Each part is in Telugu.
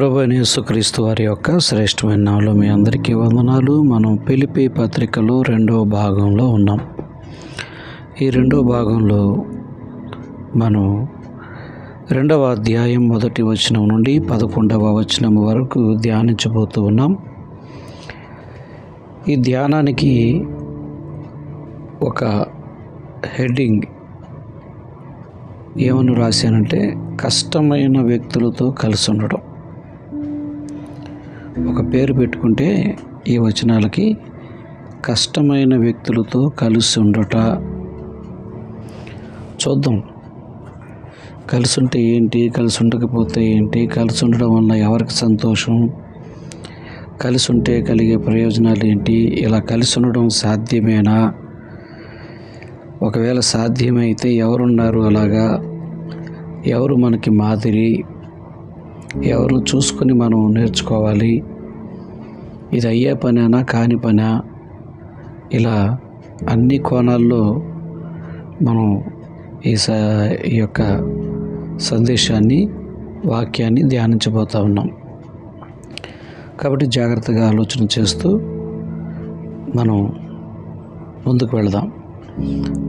ప్రభువైన యేసుక్రీస్తు వారి యొక్క శ్రేష్టమైన నామములో మీ అందరికీ వందనాలు. మనం ఫిలిప్పీ పత్రికలో 2వ భాగంలో ఉన్నాం. ఈ 2వ భాగంలో మనం 2వ అధ్యాయం 1వ వచనం నుండి 11వ వచనం వరకు ధ్యానించబోతూ ఉన్నాం. ఈ ధ్యానానికి ఒక హెడ్డింగ్ ఏమని రాశానంటే, కష్టమైన వ్యక్తులతో కలిసి ఉండడం. ఒక పేరు పెట్టుకుంటే ఈ వచనాలకి కష్టమైన వ్యక్తులతో కలిసి ఉండట. చూద్దాం, కలిసి ఉంటే ఏంటి, కలిసి ఉండకపోతే ఏంటి, కలిసి ఉండడం వల్ల ఎవరికి సంతోషం, కలిసి ఉంటే కలిగే ప్రయోజనాలు ఏంటి, ఇలా కలిసి ఉండడం సాధ్యమేనా, ఒకవేళ సాధ్యమైతే ఎవరున్నారు అలాగా, ఎవరు మనకి మాదిరి, ఎవరు చూసుకొని మనం నేర్చుకోవాలి, ఇది అయ్యే పనేనా కాని పనా, ఇలా అన్ని కోణాల్లో మనం ఈ యొక్క సందేశాన్ని, వాక్యాన్ని ధ్యానించబోతూ ఉన్నాం. కాబట్టి జాగ్రత్తగా ఆలోచన చేస్తూ మనం ముందుకు వెళదాం.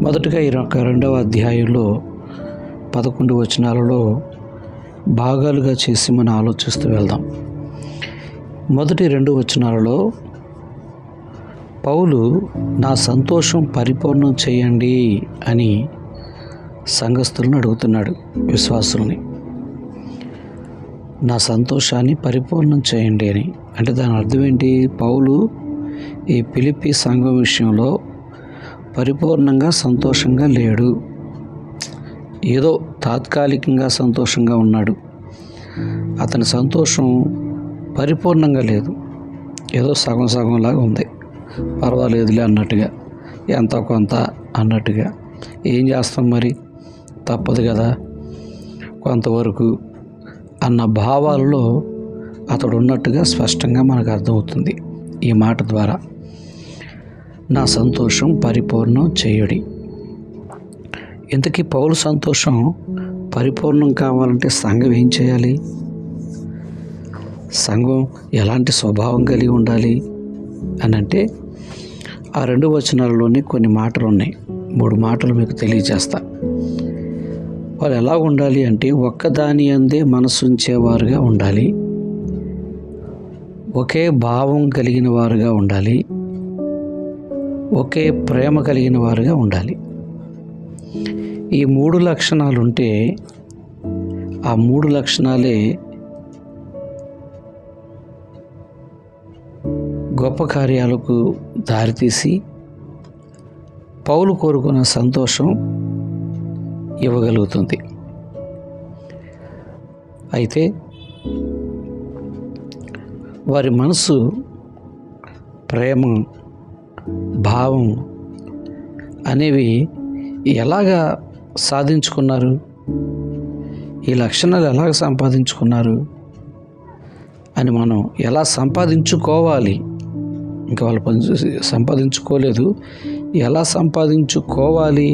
మొదటగా ఈ 2వ అధ్యాయంలో 11 వచనాలలో భాగాలుగా చేసి మనం ఆలోచిస్తూ వెళ్దాం. మొదటి 2 వచనాలలో పౌలు నా సంతోషం పరిపూర్ణం చేయండి అని సంఘస్థులను అడుగుతున్నాడు, విశ్వాసుల్ని. నా సంతోషాన్ని పరిపూర్ణం చేయండి అని అంటే దాని అర్థం ఏంటి? పౌలు ఈ ఫిలిప్పీ సంఘం విషయంలో పరిపూర్ణంగా సంతోషంగా లేడు, ఏదో తాత్కాలికంగా సంతోషంగా ఉన్నాడు. అతని సంతోషం పరిపూర్ణంగా లేదు, ఏదో సగం సగంలాగా ఉంది, పర్వాలేదులే అన్నట్టుగా, ఎంత కొంత అన్నట్టుగా. ఏం చేస్తాం మరి, తప్పదు కదా కొంతవరకు అన్న భావాలలో అతడు ఉన్నట్టుగా స్పష్టంగా మనకు అర్థమవుతుంది ఈ మాట ద్వారా. నా సంతోషం పరిపూర్ణం చేయడి. ఇంతకీ పౌలు సంతోషం పరిపూర్ణం కావాలంటే సంఘం ఏం చేయాలి? సంఘం ఎలాంటి స్వభావం కలిగి ఉండాలి అని అంటే, ఆ 2 వచనాలలోనే కొన్ని మాటలు ఉన్నాయి. 3 మాటలు మీకు తెలియజేస్తా. వాళ్ళు ఎలా ఉండాలి అంటే, ఒక్కదాని అందే మనసు ఉంచేవారుగా ఉండాలి, ఒకే భావం కలిగిన వారుగా ఉండాలి, ఒకే ప్రేమ కలిగిన వారుగా ఉండాలి. ఈ 3 లక్షణాలు ఉంటే ఆ 3 లక్షణాలే గొప్ప కార్యాలకు దారితీసి పౌలు కోరుకున్న సంతోషం ఇవ్వగలుగుతుంది. అయితే వారి మనసు, ప్రేమ, భావం అనేవి ఎలాగా సాధించుకున్నారు, ఈ లక్షణాలు ఎలాగ సంపాదించుకున్నారు అని మనం ఎలా సంపాదించుకోవాలి, ఇంకా వాళ్ళు సంపాదించుకోలేదు, ఎలా సంపాదించుకోవాలి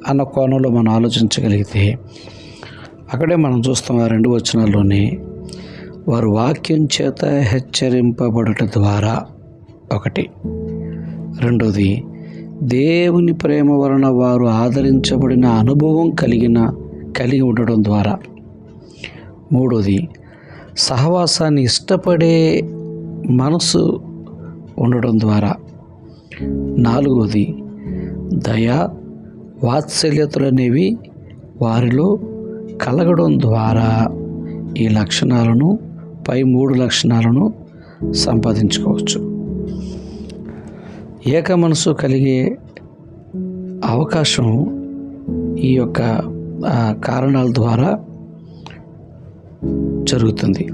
అన్న కోణంలో మనం ఆలోచించగలిగితే అక్కడే మనం చూస్తాం. ఆ 2 వచనాల్లోనే వారు వాక్యం చేత హెచ్చరింపబడుట ద్వారా ఒకటి, రెండోది దేవుని ప్రేమ వలన వారు ఆదరించబడిన అనుభవం కలిగి ఉండడం ద్వారా, మూడోది సహవాసాన్ని ఇష్టపడే మనసు ఉండడం ద్వారా, నాలుగోది దయా వాత్సల్యతలు అనేవి వారిలో కలగడం ద్వారా ఈ లక్షణాలను, పై 3 లక్షణాలను సంపాదించుకోవచ్చు. ఏక మనసు కలిగే అవకాశం ఈ యొక్క కారణాల ద్వారా జరుగుతుంది.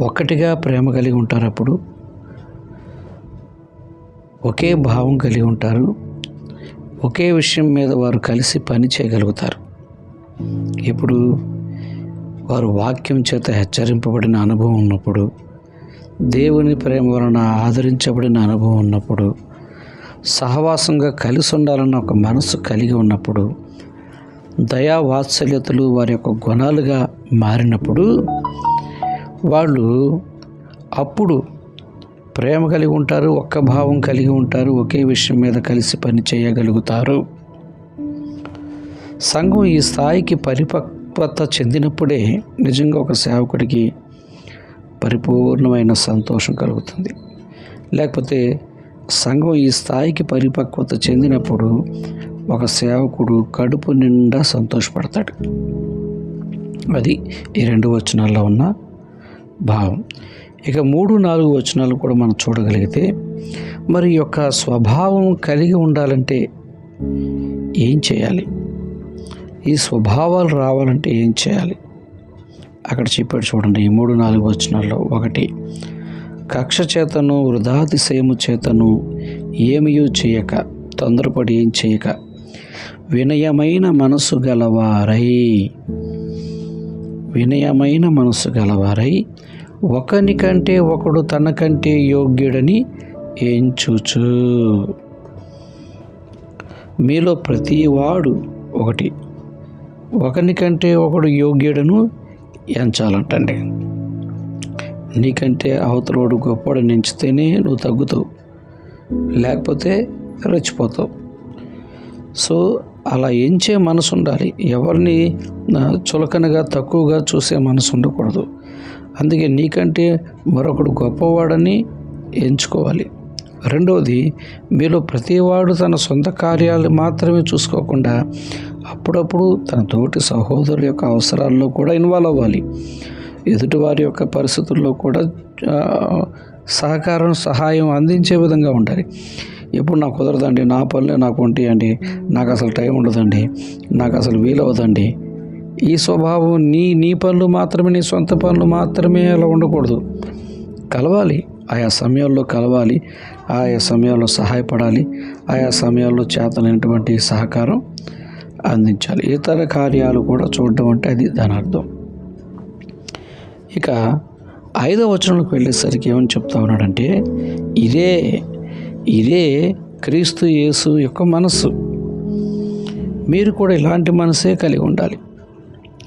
ఒక్కటిగా ప్రేమ కలిగి ఉంటారు, అప్పుడు ఒకే భావం కలిగి ఉంటారు, ఒకే విషయం మీద వారు కలిసి పని చేయగలుగుతారు. ఇప్పుడు వారు వాక్యం చేత హెచ్చరింపబడిన అనుభవం ఉన్నప్పుడు, దేవుని ప్రేమ వలన ఆదరించబడిన అనుభవం ఉన్నప్పుడు, సహవాసంగా కలిసి ఉండాలన్న ఒక మనసు కలిగి ఉన్నప్పుడు, దయా వాత్సల్యతలు వారి యొక్క గుణాలుగా మారినప్పుడు వాళ్ళు అప్పుడు ప్రేమ కలిగి ఉంటారు, ఒక్క భావం కలిగి ఉంటారు, ఒకే విషయం మీద కలిసి పని చేయగలుగుతారు. సంఘం ఈ స్థాయికి పరిపక్వత చెందినప్పుడే నిజంగా ఒక సేవకుడికి పరిపూర్ణమైన సంతోషం కలుగుతుంది. లేకపోతే సంఘం ఈ స్థాయికి పరిపక్వత చెందినప్పుడు ఒక సేవకుడు కడుపు నిండా సంతోషపడతాడు. అది ఈ 2 వచనాల్లో ఉన్న భావం. ఇక 3, 4 వచనాలు కూడా మనం చూడగలిగితే, మరి యొక్క స్వభావం కలిగి ఉండాలంటే ఏం చేయాలి, ఈ స్వభావాలు రావాలంటే ఏం చేయాలి అక్కడ చెప్పాడు చూడండి. ఈ 3, 4 వచనాల్లో 1, కక్ష చేతను వృధాతిశయము చేతను ఏమియూ చేయక, తొందరపడి ఏం చేయక, వినయమైన మనసు గలవారై ఒకనికంటే ఒకడు తనకంటే యోగ్యుడని ఎంచుచు. మీలో ప్రతివాడు ఒకనికంటే ఒకడు యోగ్యుడను ఎంచాలంటండి. నీకంటే అవతలోడు గొప్పవాడు ఎంచితేనే నువ్వు తగ్గుతావు, లేకపోతే రెచ్చిపోతావు. సో అలా ఎంచే మనసు ఉండాలి. ఎవరిని చులకనగా తక్కువగా చూసే మనసు ఉండకూడదు. అందుకే నీకంటే మరొకడు గొప్పవాడని ఎంచుకోవాలి. 2వది, మీలో ప్రతివాడు తన సొంత కార్యాలు మాత్రమే చూసుకోకుండా అప్పుడప్పుడు తన తోటి సహోదరుల యొక్క అవసరాల్లో కూడా ఇన్వాల్వ్ అవ్వాలి. ఎదుటివారి యొక్క పరిస్థితుల్లో కూడా సహాయం అందించే విధంగా ఉండాలి. ఎప్పుడు నాకు కుదరదండి, నా పనులే నాకు ఉంటాయండి, నాకు అసలు టైం ఉండదండి, నాకు అసలు వీలవదండి, ఈ స్వభావం నీ పనులు మాత్రమే, నీ సొంత పనులు మాత్రమే అలా ఉండకూడదు. కలవాలి, ఆయా సమయాల్లో కలవాలి, ఆయా సమయాల్లో సహాయపడాలి, ఆయా సమయాల్లో చేతనైనటువంటి సహకారం అందించాలి. ఇతర కార్యాలు కూడా చూడడం అంటే అది దాని అర్థం. ఇక 5వ వచనంలోకి వెళ్ళేసరికి ఏమని చెప్తా ఉన్నాడంటే, ఇదే క్రీస్తు యేసు యొక్క మనస్సు. మీరు కూడా ఇలాంటి మనసే కలిగి ఉండాలి.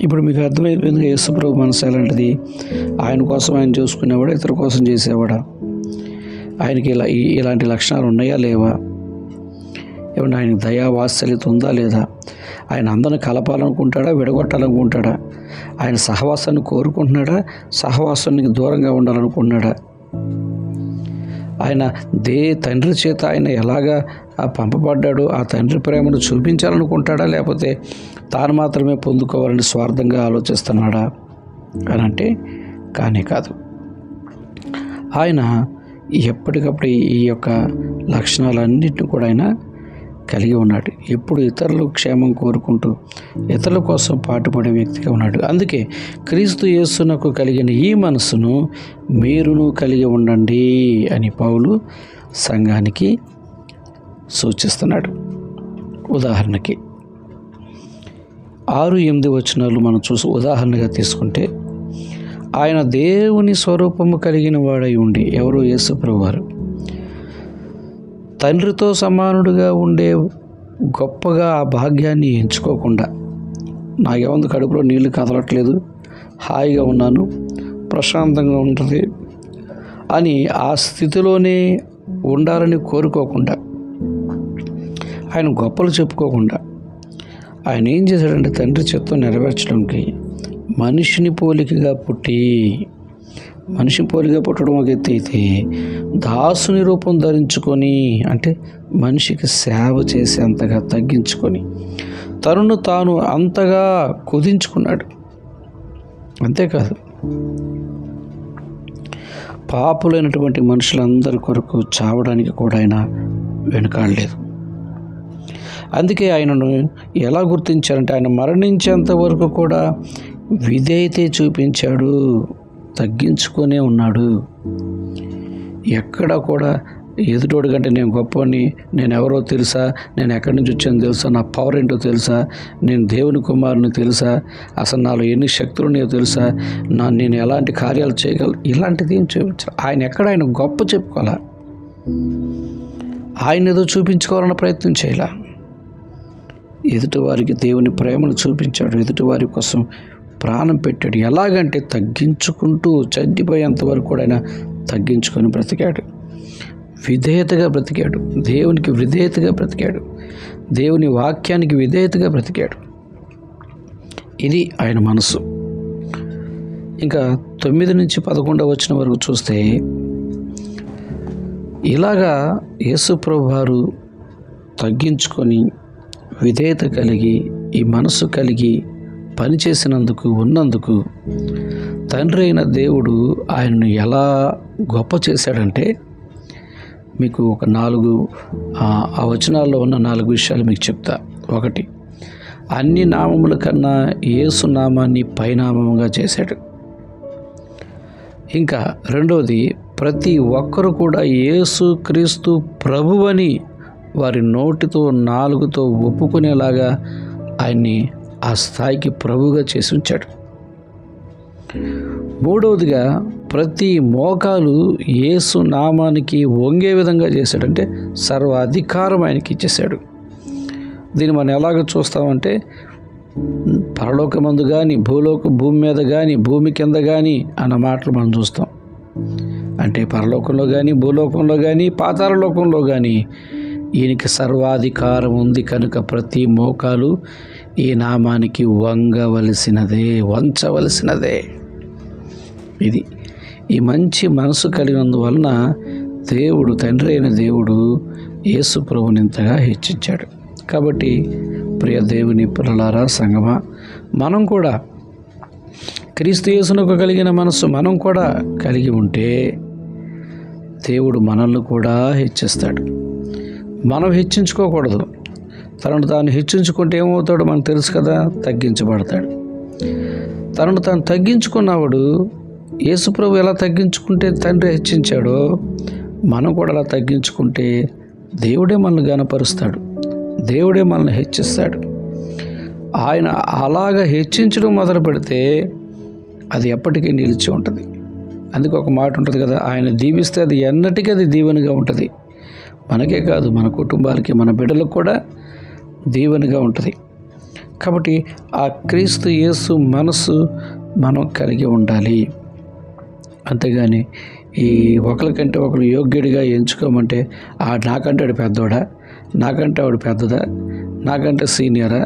ఇప్పుడు మీకు అర్థమైపోయింది యేసు ప్రభు మనసు ఎలాంటిది. ఆయన కోసం ఆయన చూసుకునేవాడా, ఇతర కోసం చేసేవాడా, ఆయనకి ఇలాంటి లక్షణాలు ఉన్నాయా లేవా, ఏమన్నా ఆయనకి దయా వాత్సల్యత ఉందా లేదా, ఆయన అందరిని కలపాలనుకుంటాడా, విడగొట్టాలనుకుంటాడా, ఆయన సహవాసాన్ని కోరుకుంటున్నాడా, సహవాసానికి దూరంగా ఉండాలనుకుంటున్నాడా, ఆయన తండ్రి చేత ఆయన ఎలాగా పంపబడ్డాడో ఆ తండ్రి ప్రేమను చూపించాలనుకుంటాడా, లేకపోతే తాను మాత్రమే పొందుకోవాలని స్వార్థంగా ఆలోచిస్తున్నాడా అని అంటే కానీ కాదు. ఆయన ఎప్పటికప్పుడు ఈ యొక్క లక్షణాలన్నింటినీ కూడా ఆయన కలిగి ఉన్నాడు. ఎప్పుడు ఇతరుల క్షేమం కోరుకుంటూ ఇతరుల కోసం పాటుపడే వ్యక్తిగా ఉన్నాడు. అందుకే క్రీస్తు యేసునకు కలిగిన ఈ మనసును మీరును కలిగి ఉండండి అని పౌలు సంఘానికి సూచిస్తున్నాడు. ఉదాహరణకి 6, 8 వచనాలు మనం చూసి ఉదాహరణగా తీసుకుంటే, ఆయన దేవుని స్వరూపము కలిగిన వాడై ఉండి, ఎవరు యేసు ప్రభువారు, తండ్రితో సమానుడిగా ఉండే గొప్పగా ఆ భాగ్యాన్ని ఎంచుకోకుండా, నాకేముంది కడుపులో నీళ్లు కదలట్లేదు, హాయిగా ఉన్నాను, ప్రశాంతంగా ఉంటుంది అని ఆ స్థితిలోనే ఉండాలని కోరుకోకుండా, ఆయన గొప్పలు చెప్పుకోకుండా, ఆయన ఏం చేశాడంటే తండ్రి చిత్తం నెరవేర్చడానికి మనిషిని పోలికగా పుట్టడం ఒక ఎత్తి అయితే, దాసుని రూపం ధరించుకొని, అంటే మనిషికి సేవ చేసేంతగా తగ్గించుకొని తనను తాను అంతగా కుదించుకున్నాడు. అంతేకాదు, పాపులైనటువంటి మనుషులందరి కొరకు చావడానికి కూడా ఆయన వెనుకాడలేదు. అందుకే ఆయనను ఎలా గుర్తించారంటే, ఆయన మరణించేంత వరకు కూడా విధేయత చూపించాడు, తగ్గించుకొనే ఉన్నాడు. ఎక్కడ కూడా ఎదుటోడు కంటే నేను గొప్పని, నేను ఎవరో తెలుసా, నేను ఎక్కడి నుంచి వచ్చానో తెలుసా, నా పవర్ ఏంటో తెలుసా, నేను దేవుని కుమారుని తెలుసా, అసలు నాలో ఎన్ని శక్తులు ఉన్నాయో తెలుసా, నేను ఎలాంటి కార్యాలు చేయగలను, ఇలాంటిది ఏం చూపించాలి. ఆయన గొప్ప చెప్పుకోవాలా, ఆయన ఏదో చూపించుకోవాలన్న ప్రయత్నం చేయాల. ఎదుటివారికి దేవుని ప్రేమను చూపించాడు, ఎదుటివారి కోసం ప్రాణం పెట్టాడు. ఎలాగంటే తగ్గించుకుంటూ చనిపోయేంత వరకు కూడా ఆయన తగ్గించుకొని బ్రతికాడు. విధేయతగా బ్రతికాడు. దేవునికి విధేయతగా బ్రతికాడు. దేవుని వాక్యానికి విధేయతగా బ్రతికాడు. ఇది ఆయన మనసు. ఇంకా 9 నుంచి 11 వచనం వరకు చూస్తే ఇలాగా యేసు ప్రభువు వారు తగ్గించుకొని విధేయత కలిగి ఈ మనసు కలిగి పనిచేసినందుకు ఉన్నందుకు తండ్రి అయిన దేవుడు ఆయనను ఎలా గొప్ప చేశాడంటే మీకు ఒక 4 ఆ వచనాల్లో ఉన్న 4 విషయాలు మీకు చెప్తా. 1, అన్ని నామముల కన్నా యేసు నామాన్ని పైనామముగా చేశాడు. ఇంకా 2వది, ప్రతి ఒక్కరు కూడా యేసు క్రీస్తు ప్రభువని వారి నోటితో నాలుగుతో ఒప్పుకునేలాగా ఆయన్ని ఆ స్థాయికి ప్రభువుగా చేసి ఉంచాడు. 3వదిగా, ప్రతి మోకాలు యేసు నామానికి వంగే విధంగా చేశాడంటే సర్వాధికారం ఆయనకి ఇచ్చేశాడు. దీన్ని మనం ఎలాగ చూస్తామంటే పరలోకమందు కానీ భూమి మీద కానీ భూమి కింద కానీ అన్న మాటలు మనం చూస్తాం. అంటే పరలోకంలో కానీ భూలోకంలో కానీ పాతాళలోకంలో కానీ ఈయనకి సర్వాధికారం ఉంది కనుక ప్రతి మోకాలు ఈ నామానికి వంచవలసినదే. ఇది ఈ మంచి మనసు కలిగినందువలన దేవుడు, తండ్రి అయిన దేవుడు యేసు ప్రభువుని ఇంతగా హెచ్చించాడు. కాబట్టి ప్రియ దేవుని పిల్లలారా, సంగమా, మనం కూడా క్రీస్తు యేసునకు కలిగిన మనసు మనం కూడా కలిగి ఉంటే దేవుడు మనల్ని కూడా హెచ్చిస్తాడు. మనం హెచ్చించుకోకూడదు. తనను తాను హెచ్చించుకుంటే ఏమవుతాడో మనకు తెలుసు కదా, తగ్గించబడతాడు. తనను తాను తగ్గించుకున్నవాడు, యేసుప్రభు ఎలా తగ్గించుకుంటే తండ్రి హెచ్చించాడో మనం కూడా అలా తగ్గించుకుంటే దేవుడే మనల్ని గణపరుస్తాడు, దేవుడే మనల్ని హెచ్చిస్తాడు. ఆయన అలాగ హెచ్చించడం మొదలు పెడితే అది ఎప్పటికీ నిలిచి ఉంటుంది. అందుకే ఒక మాట ఉంటుంది కదా, ఆయన దీవిస్తే అది ఎన్నటికీ అది దీవెనగా ఉంటుంది. మనకే కాదు, మన కుటుంబాలకి, మన బిడ్డలకు కూడా దీవెనగా ఉంటుంది. కాబట్టి ఆ క్రీస్తు యేసు మనసు మనం కలిగి ఉండాలి. అంతేగాని ఈ ఒకరికంటే ఒకరు యోగ్యుడిగా ఎంచుకోమంటే నాకంటే ఆడు పెద్దోడా, నాకంటే ఆవిడ పెద్దదా, నాకంటే సీనియరా,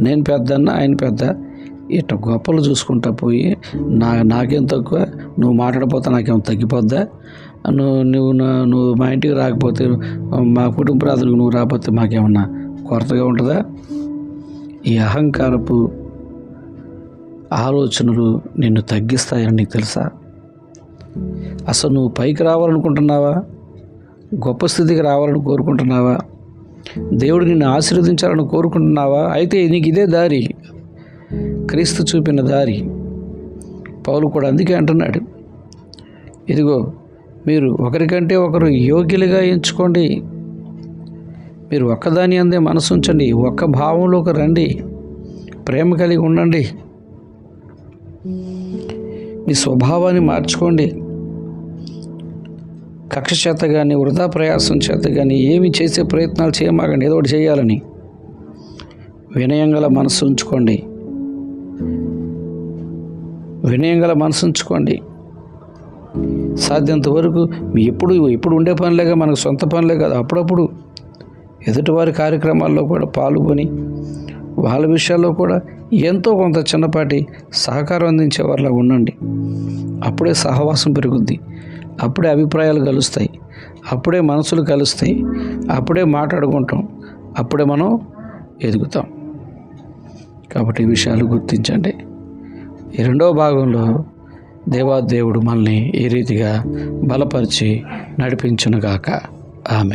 నేను పెద్దన్నా ఆయన పెద్ద, ఇట్లా గొప్పలు చూసుకుంటా పోయి నాకేం తక్కువ, నువ్వు మాట్లాడపోతే నాకేం తగ్గిపోద్దా, నువ్వు మా ఇంటికి రాకపోతే, మా కుటుంబ ప్రార్థనకు నువ్వు రాకపోతే మాకేమన్నా కొరతగా ఉంటుందా? ఈ అహంకారపు ఆలోచనలు నిన్ను తగ్గిస్తాయని నీకు తెలుసా? అసలు నువ్వు పైకి రావాలనుకుంటున్నావా? గొప్ప స్థితికి రావాలని కోరుకుంటున్నావా? దేవుడు నిన్ను ఆశీర్వదించాలని కోరుకుంటున్నావా? అయితే నీకు ఇదే దారి, క్రీస్తు చూపిన దారి. పౌలు కూడా అందుకే అంటున్నాడు, ఇదిగో మీరు ఒకరికంటే ఒకరు యోగ్యులుగా ఎంచుకోండి, మీరు ఒక్కదాని అందే మనసు ఉంచండి, ఒక్క భావంలోకి రండి, ప్రేమ కలిగి ఉండండి, మీ స్వభావాన్ని మార్చుకోండి. కక్ష చేత కానీ వృధా ప్రయాసం చేత కానీ ఏమి చేసే ప్రయత్నాలు చేయమాకండి, ఏదో ఒకటి చేయాలని. వినయంగల మనసు ఉంచుకోండి, వినయంగల మనసు ఉంచుకోండి. సాధ్యంత వరకు ఎప్పుడు ఉండే పనులేగా, మనకు సొంత పనులే కాదు, అప్పుడప్పుడు ఎదుటివారి కార్యక్రమాల్లో కూడా పాల్గొని వాళ్ళ విషయాల్లో కూడా ఎంతో కొంత చిన్నపాటి సహకారం అందించేవారిలా ఉండండి. అప్పుడే సహవాసం పెరుగుద్ది, అప్పుడే అభిప్రాయాలు కలుస్తాయి, అప్పుడే మనసులు కలుస్తాయి, అప్పుడే మాట్లాడుకుంటాం, అప్పుడే మనం ఎదుగుతాం. కాబట్టి ఈ విషయాలు గుర్తించండి. ఈ 2వ భాగంలో దేవాదేవుడు మనల్ని ఈ రీతిగా బలపరిచి నడిపించునుగాక. ఆమె